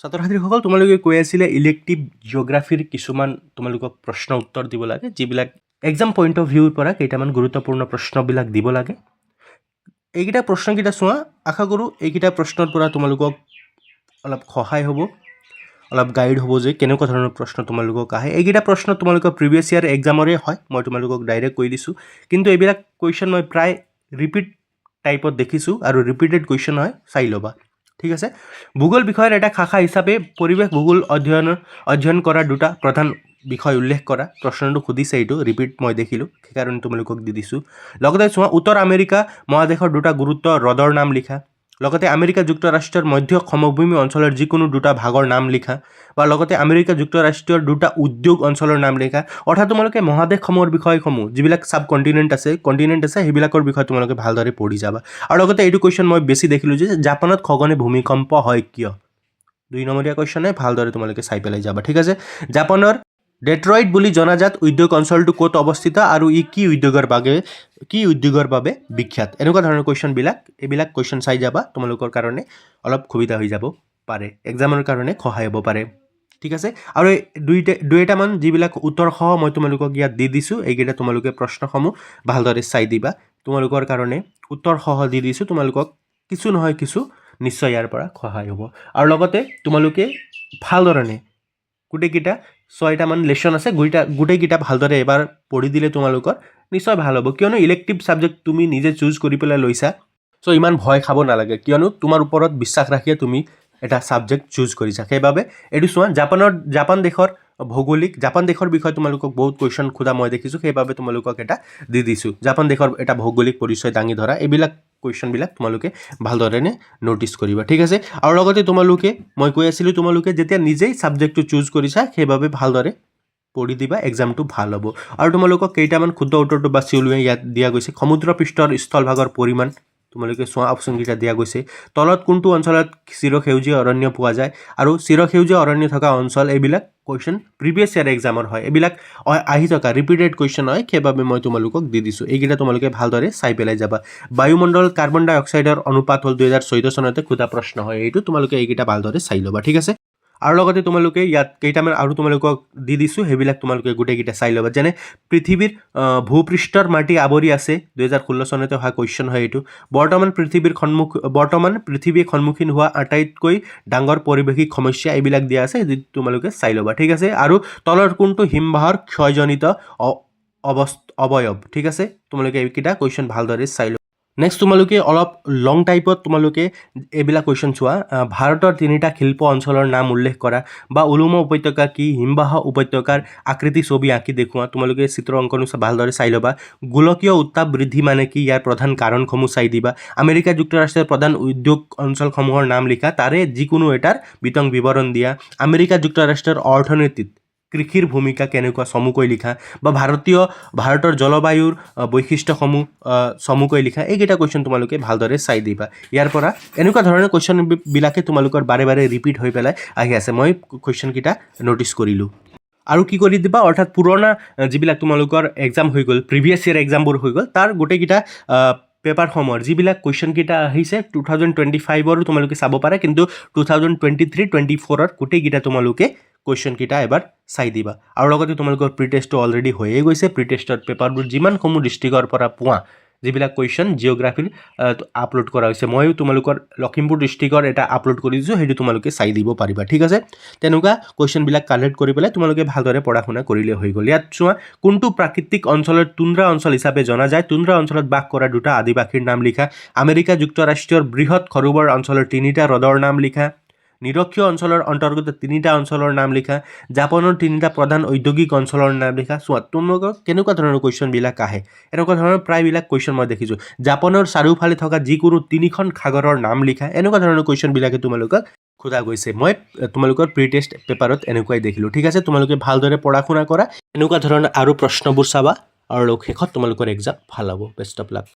ছাত্ৰ ছাত্ৰীসকল তোমালোকে কৈ আছিলে ইলেক্টিভ জিঅ'গ্ৰাফিৰ কিছুমান তোমালোকক প্ৰশ্ন উত্তৰ দিব লাগে যিবিলাক এক্সাম পইণ্ট অফ ভিউৰ পৰা কেইটামান গুৰুত্বপূৰ্ণ প্ৰশ্নবিলাক দিব লাগে এইকেইটা প্ৰশ্নকেইটা চোৱা আশা কৰোঁ এইকেইটা প্ৰশ্নৰ পৰা তোমালোকক অলপ সহায় হ'ব অলপ গাইড হ'ব যে কেনেকুৱা ধৰণৰ প্ৰশ্ন তোমালোকক আহে এইকেইটা প্ৰশ্ন তোমালোকৰ প্ৰিভিয়াছ ইয়াৰ এক্সামৰে হয় মই তোমালোকক ডাইৰেক্ট কৈ দিছোঁ কিন্তু এইবিলাক কুৱেশ্যন মই প্ৰায় ৰিপিট টাইপত দেখিছোঁ আৰু ৰিপিটেড কুৱেশ্যন হয় চাই ল'বা ঠিক আছে ভূগোল বিষয়ৰ এটা শাখা হিচাপে পৰিৱেশ ভূগোল অধ্যয়ন কৰা দুটা প্ৰধান বিষয় উল্লেখ কৰা প্ৰশ্নটো সুধিছে এইটো ৰিপিট মই দেখিলোঁ সেইকাৰণে তোমালোকক দি দিছোঁ লগতে চোৱা উত্তৰ আমেৰিকা মহাদেশৰ দুটা গুৰুত্ব হ্ৰদৰ নাম লিখা লগতে আমেৰিকা যুক্তৰাষ্ট্ৰৰ মধ্য সমভূমি অঞ্চলৰ যিকোনো দুটা ভাগৰ নাম লিখা বা লগতে আমেৰিকা যুক্তৰাষ্ট্ৰৰ দুটা উদ্যোগ অঞ্চলৰ নাম লিখা অৰ্থাৎ তোমালোকে মহাদেশসমূহৰ বিষয়সমূহ যিবিলাক সাব কণ্টিনেণ্ট আছে সেইবিলাকৰ বিষয়ে তোমালোকে ভালদৰে পঢ়ি যাবা আৰু লগতে এইটো কুৱেশ্যন মই বেছি দেখিলোঁ যে জাপানত সঘনে ভূমিকম্প হয় কিয় 2 নম্বৰীয়া কুৱেশ্যনে ভালদৰে তোমালোকে চাই পেলাই যাবা ঠিক আছে জাপানৰ ডেট্ৰইট বুলি জনাজাত উদ্যোগ অঞ্চলটো ক'ত অৱস্থিত আৰু ই কি উদ্যোগৰ বাবে বিখ্যাত এনেকুৱা ধৰণৰ কুৱেশ্যনবিলাক এইবিলাক কুৱেশ্যন চাই যাবা তোমালোকৰ কাৰণে অলপ সুবিধা হৈ যাব পাৰে এক্সামৰ কাৰণে সহায় হ'ব পাৰে ঠিক আছে আৰু দুইটামান যিবিলাক উত্তৰসহ মই তোমালোকক ইয়াত দি দিছোঁ এইকেইটা তোমালোকে প্ৰশ্নসমূহ ভালদৰে চাই দিবা তোমালোকৰ কাৰণে উত্তৰসহ দি দিছোঁ তোমালোকক কিছু নহয় কিছু নিশ্চয় ইয়াৰ পৰা সহায় হ'ব আৰু লগতে তোমালোকে ভালধৰণে গোটেইকেইটা 6টামান লেশ্যন আছে গোটেইকেইটা ভালদৰে এবাৰ পঢ়ি দিলে তোমালোকৰ নিশ্চয় ভাল হ'ব কিয়নো ইলেক্টিভ ছাবজেক্ট তুমি নিজে চুজ কৰি পেলাই লৈছা চ' ইমান ভয় খাব নালাগে কিয়নো তোমাৰ ওপৰত বিশ্বাস ৰাখিয়ে তুমি এটা ছাবজেক্ট চুজ কৰিছা সেইবাবে এইটো চোৱা জাপান দেশৰ বিষয়ে তোমালোকক বহুত কুৱেশ্যন খোদা মই দেখিছোঁ সেইবাবে তোমালোকক এটা দি দিছোঁ জাপান দেশৰ এটা ভৌগোলিক পৰিচয় দাঙি ধৰা এইবিলাক কুৱেশ্যনবিলাক তোমালোকে ভালদৰে নোটিছ কৰিবা ঠিক আছে আৰু লগতে মই কৈ আছিলোঁ তোমালোকে যেতিয়া নিজেই ছাবজেক্টটো চুজ কৰিছা সেইবাবে ভালদৰে পঢ়ি দিবা এক্সামটো ভাল হ'ব আৰু তোমালোকক কেইটামান ক্ষুদ্ৰ উত্তৰটো বাছি উলিয়াই ইয়াত দিয়া গৈছে সমুদ্ৰ পৃষ্ঠৰ স্থলভাগৰ পৰিমাণ তোমালোকে চোৱা অপশ্যনকেইটা দিয়া গৈছে তলত কোনটো অঞ্চলত চিৰসেউজীয়া অৰণ্য পোৱা যায় আৰু চিৰসেউজীয়া অৰণ্য থকা অঞ্চল এইবিলাক কুৱেশ্যন প্ৰিভিয়াছ ইয়াৰ এক্সামৰ হয় এইবিলাক আহি থকা ৰিপিটেড কুৱেশ্যন হয় সেইবাবে মই তোমালোকক দি দিছোঁ এইকেইটা তোমালোকে ভালদৰে চাই পেলাই যাবা বায়ুমণ্ডল কাৰ্বন ডাই অক্সাইডৰ অনুপাত হ'ল 2014 চনতে সোধা প্ৰশ্ন হয় এইটো তোমালোকে এইকেইটা ভালদৰে চাই ল'বা ঠিক আছে আৰু লগতে তোমালোকে ইয়াত কেইটামান আৰু তোমালোকক দি দিছোঁ সেইবিলাক তোমালোকে গোটেইকেইটা চাই ল'বা যেনে পৃথিৱীৰ ভূপৃষ্ঠৰ মাটি আৱৰি আছে 2016 চনতে অহা কুৱেশ্যন হয় এইটো বৰ্তমান পৃথিৱীৰ সন্মুখীন হোৱা আটাইতকৈ ডাঙৰ পাৰিৱেশিক সমস্যা এইবিলাক দিয়া আছে তোমালোকে চাই ল'বা ঠিক আছে আৰু তলৰ কোনটো হিমবাহৰ ক্ষয়জনিত অৱয়ব ঠিক আছে তোমালোকে এইকেইটা কুৱেশ্যন ভালদৰে চাই ল'বা নেক্সট তোমালোকে অলপ লং টাইপত তোমালোকে এইবিলাক কুৱেশ্যন চোৱা ভাৰতৰ 3টা শিল্প অঞ্চলৰ নাম উল্লেখ কৰা বা উলুমা উপত্যকা কি হিমবাহ উপত্যকাৰ আকৃতি ছবি আঁকি দেখুওৱা তোমালোকে চিত্ৰ অংকন ভালদৰে চাই ল'বা গোলকীয় উত্তাপ বৃদ্ধি মানে কি ইয়াৰ প্ৰধান কাৰণসমূহ চাই দিবা আমেৰিকা যুক্তৰাষ্ট্ৰৰ প্ৰধান উদ্যোগ অঞ্চলসমূহৰ নাম লিখা তাৰে যিকোনো এটাৰ বিতং বিৱৰণ দিয়া আমেৰিকা যুক্তৰাষ্ট্ৰৰ অৰ্থনীতিত কৃষিৰ ভূমিকা কেনেকুৱা চমুকৈ লিখা বা ভাৰতৰ জলবায়ুৰ বৈশিষ্ট্যসমূহ চমুকৈ লিখা এইকেইটা কুৱেশ্যন তোমালোকে ভালদৰে চাই দিবা ইয়াৰ পৰা এনেকুৱা ধৰণৰ কুৱেশ্যনবিলাকে তোমালোকৰ বাৰে বাৰে ৰিপিট হৈ পেলাই আহি আছে মই কুৱেশ্যনকেইটা ন'টিছ কৰিলোঁ আৰু কি কৰি দিবা অৰ্থাৎ পুৰণা যিবিলাক তোমালোকৰ এক্সাম হৈ গ'ল প্ৰিভিয়াছ ইয়াৰ এক্সামবোৰ হৈ গ'ল তাৰ গোটেইকেইটা পেপাৰসমূহৰ যিবিলাক কুৱেশ্যনকেইটা আহিছে 2025ৰো তোমালোকে চাব পাৰা কিন্তু 2023-24ৰ গোটেইকেইটা তোমালোকে কুৱেশ্যনকেইটা এবাৰ চাই দিবা আৰু লগতে তোমালোকৰ প্ৰি টেষ্টটো অলৰেডি হৈয়ে গৈছে প্ৰি টেষ্টৰ পেপাৰবোৰ যিমানসমূহ ডিষ্ট্ৰিক্টৰ পৰা পোৱা যিবিলাক কুৱেশ্যন জিঅ'গ্ৰাফিৰ আপলোড কৰা হৈছে ময়ো তোমালোকৰ লখিমপুৰ ডিষ্ট্ৰিক্টৰ এটা আপলোড কৰি দিছোঁ সেইটো তোমালোকে চাই দিব পাৰিবা ঠিক আছে তেনেকুৱা কুৱেশ্যনবিলাক কালেক্ট কৰি পেলাই তোমালোকে ভালদৰে পঢ়া শুনা কৰিলে হৈ গ'ল ইয়াত চোৱা কোনটো প্ৰাকৃতিক অঞ্চলৰ তুন্দ্ৰা অঞ্চল হিচাপে জনা যায় তুন্দ্ৰা অঞ্চলত বাস কৰা দুটা আদিবাসীৰ নাম লিখা আমেৰিকা যুক্তৰাষ্ট্ৰৰ বৃহৎ সৰোবৰ অঞ্চলৰ 3টা হ্ৰদৰ নাম লিখা নিৰক্ষীয় অঞ্চলৰ অন্তৰ্গত 3টা অঞ্চলৰ নাম লিখা জাপানৰ 3টা প্ৰধান ঔদ্যোগিক অঞ্চলৰ নাম লিখা চোৱা তোমালোকৰ কেনেকুৱা ধৰণৰ কুৱেশ্যনবিলাক আহে এনেকুৱা ধৰণৰ প্ৰায়বিলাক কুৱেশ্যন মই দেখিছোঁ জাপানৰ চাৰিওফালে থকা যিকোনো 3খন সাগৰৰ নাম লিখা এনেকুৱা ধৰণৰ কুৱেশ্যনবিলাকে তোমালোকক সোধা গৈছে মই তোমালোকৰ প্ৰি টেষ্ট পেপাৰত এনেকুৱাই দেখিলোঁ ঠিক আছে তোমালোকে ভালদৰে পঢ়া শুনা কৰা এনেকুৱা ধৰণৰ আৰু প্ৰশ্নবোৰ চাবা আৰু শেষত তোমালোকৰ এক্সাম ভাল হ'ব বেষ্ট অফ লাক